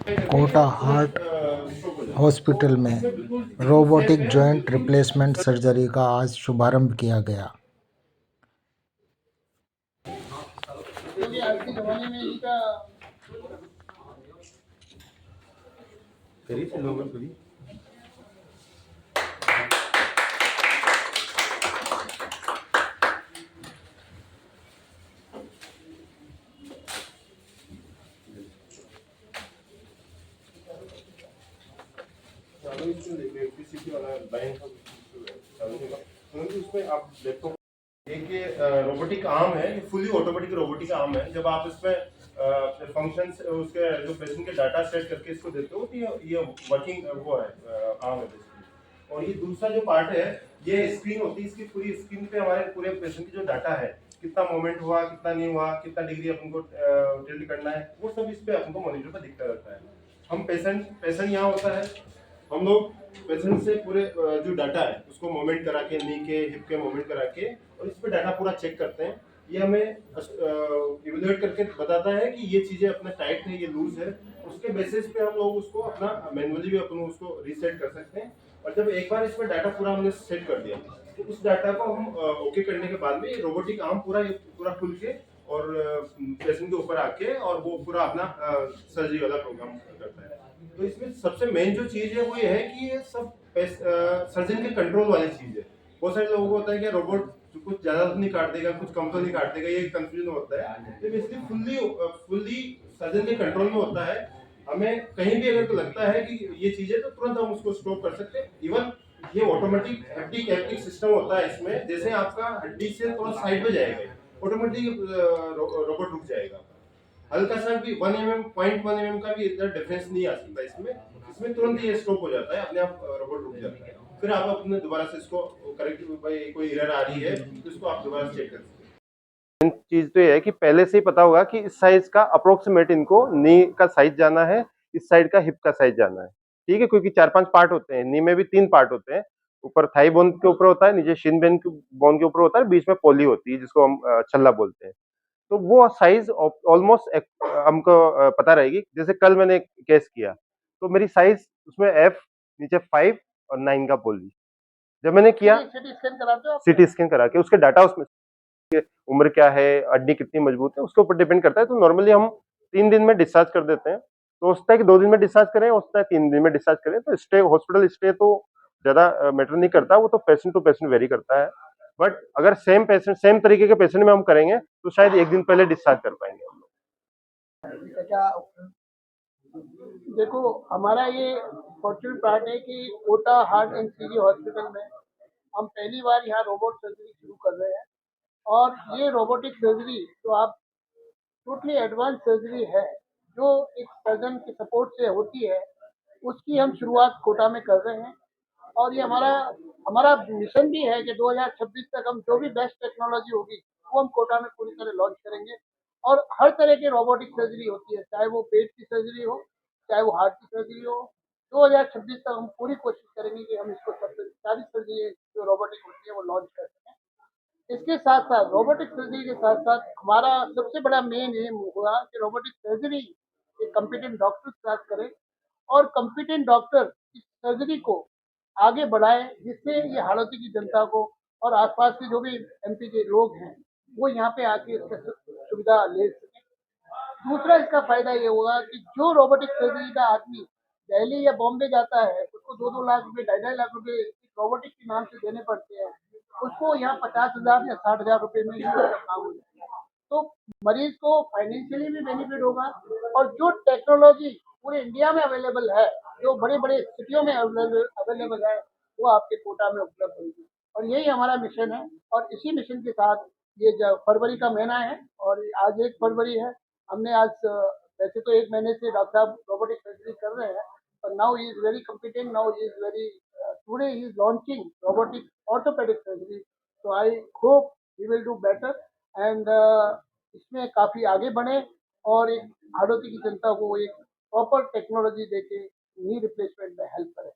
Kota heart hospital में robotic joint replacement surgery का आज शुभारंभ किया गया। उसमें आप देखो एक ये रोबोटिक आर्म है, ये फुली ऑटोमेटिक रोबोटिक आर्म है। जब आप इसमें फंक्शंस उसके जो पेशेंट के डाटा सेट करके इसको देते हो तो ये वर्किंग वो है आर्म है बेसिकली। और ये दूसरा जो पार्ट है ये स्क्रीन होती है, इसकी पूरी स्क्रीन पे हमारे पूरे पेशेंट की जो डाटा है, कितना मूवमेंट हुआ, कितना नहीं हुआ, कितना डिग्री अपन को ड्रिल करना है, वो सब इस पे अपन को मॉनिटर पे दिखता रहता है। हम पेशेंट यहाँ होता है, हम लोग पेशेंट से पूरे जो डाटा है उसको मूवमेंट करा के, नी के हिप के मूवमेंट करा के और इस पे डाटा पूरा चेक करते हैं। ये हमें इवेल्युएट करके बताता है कि ये चीज़ें अपना टाइट है, ये लूज है। उसके बेसिस पे हम लोग उसको अपना मैनुअली भी अपन उसको रीसेट कर सकते हैं। और जब एक बार इसमें डाटा पूरा हमने सेट कर दिया तो उस डाटा को हम ओके करने के बाद में रोबोटिक आर्म पूरा खुल के और पेशेंट के ऊपर आके और वो पूरा अपना सर्जरी वाला प्रोग्राम करता है। तो इसमें सबसे मेन जो चीज़ है वो ये है कि ये सब सर्जन के कंट्रोल वाली चीज़ है। बहुत सारे लोगों को होता है कि रोबोट कुछ ज़्यादा तो नहीं काट देगा, कुछ कम तो नहीं काट देगा, ये कंफ्यूजन होता है। तो बेसिकली फुल्ली सर्जन के कंट्रोल में होता है। हमें कहीं भी अगर तो लगता है कि ये चीज़ें तो तुरंत हम उसको स्टॉप कर सकते हैं। इवन ये ऑटोमेटिक हड्डी कैप्टिक सिस्टम होता है इसमें, जैसे आपका हड्डी से थोड़ा साइड में जाएगा ऑटोमेटिक रोबोट रुक जाएगा। हल्का सा भी 1 mm 0.1 mm का भी इतना डिफरेंस नहीं आ सकता इसमें तुरंत ये स्टॉप हो जाता है, अपने आप रोबोट रुक जाता है। फिर आप अपने दोबारा से इसको करेक्ट, भाई कोई एरर आ रही है तो इसको आप दोबारा चेक कर सकते हैं। चीज तो ये है कि पहले से ही पता होगा कि इस साइज का अप्रोक्सीमेट इनको नी का साइज जाना है, इस साइड का हिप का साइज जाना है। ठीक है, क्योंकि 4-5 पार्ट होते हैं, नी में भी 3 पार्ट होते हैं। ऊपर थाई बोन के ऊपर होता है, नीचे शिन बोन के ऊपर होता है, बीच में पोली होती है जिसको हम छल्ला बोलते हैं। तो वो साइज ऑलमोस्ट हमको पता रहेगी। जैसे कल मैंने एक केस किया तो मेरी साइज उसमें एफ, नीचे 5 और 9 का पोली। जब मैंने किया सिटी स्कैन करा के उसके डाटा उसमें उम्र क्या है, हड्डी कितनी मजबूत है, उसके ऊपर डिपेंड करता है। तो नॉर्मली हम 3 दिन में डिस्चार्ज कर देते हैं। तो हो सकता है कि 2 दिन में डिस्चार्ज करें, हो सकता है 3 दिन में डिस्चार्ज करें। तो स्टे हॉस्पिटल स्टे तो ज्यादा मैटर नहीं करता, वो तो पेशेंट टू पेशेंट वेरी करता है। बट अगर सेम तरीके के पेशेंट में हम करेंगे तो शायद 1 दिन पहले डिस्चार्ज कर पाएंगे हम लोग। क्या देखो, हमारा ये फॉर्चूनेट पार्ट है कि Kota heart and CG hospital में हम पहली बार यहाँ रोबोट सर्जरी शुरू कर रहे हैं। और ये रोबोटिक सर्जरी तो आप टोटली एडवांस सर्जरी है जो एक सर्जन के सपोर्ट से होती है, उसकी हम शुरुआत कोटा में कर रहे हैं। और ये हमारा हमारा मिशन भी है कि 2026 तक हम जो भी बेस्ट टेक्नोलॉजी होगी वो हम कोटा में पूरी तरह लॉन्च करेंगे। और हर तरह की रोबोटिक सर्जरी होती है, चाहे वो पेट की सर्जरी हो, चाहे वो हार्ट की सर्जरी हो। 2026 तक हम पूरी कोशिश करेंगे कि हम इसको सारी सर्जरी जो रोबोटिक होती है वो लॉन्च कर सकें। इसके साथ साथ रोबोटिक सर्जरी के साथ साथ हमारा सबसे बड़ा मेन एम होगा कि रोबोटिक सर्जरी एक कम्पिटेंट डॉक्टर के साथ करें और कम्पिटेंट डॉक्टर इस सर्जरी को आगे बढ़ाए, जिससे ये हाड़ौती की जनता को और आसपास के जो भी एमपी के लोग हैं वो यहाँ पे आके इसका सुविधा ले सकें। दूसरा इसका फायदा ये होगा कि जो रोबोटिक सर्जरी का आदमी दिल्ली या बॉम्बे जाता है उसको 2-2 लाख रुपए, 2.5 लाख रुपए रोबोटिक के नाम से देने पड़ते हैं, उसको यहाँ 50,000 या 60,000 रुपए में इसका काम हो जाएगा। तो मरीज को फाइनेंशियली भी बेनिफिट होगा और जो टेक्नोलॉजी पूरे इंडिया में अवेलेबल है, जो बड़े बड़े सिटियों में अवेलेबल है, वो आपके कोटा में उपलब्ध होगी। और यही हमारा मिशन है। और इसी मिशन के साथ ये जो फरवरी का महीना है और आज 1 फरवरी है, हमने आज वैसे तो 1 महीने से डॉक्टर साहब रोबोटिक सर्जरी कर रहे हैं, but now he is very competent. Now he is very today he is launching robotic orthopedic surgery. So I hope he will do better and इसमें काफी आगे बढ़े और एक हाड़ौती की जनता को एक प्रॉपर टेक्नोलॉजी देके नी रिप्लेसमेंट में हेल्प करे।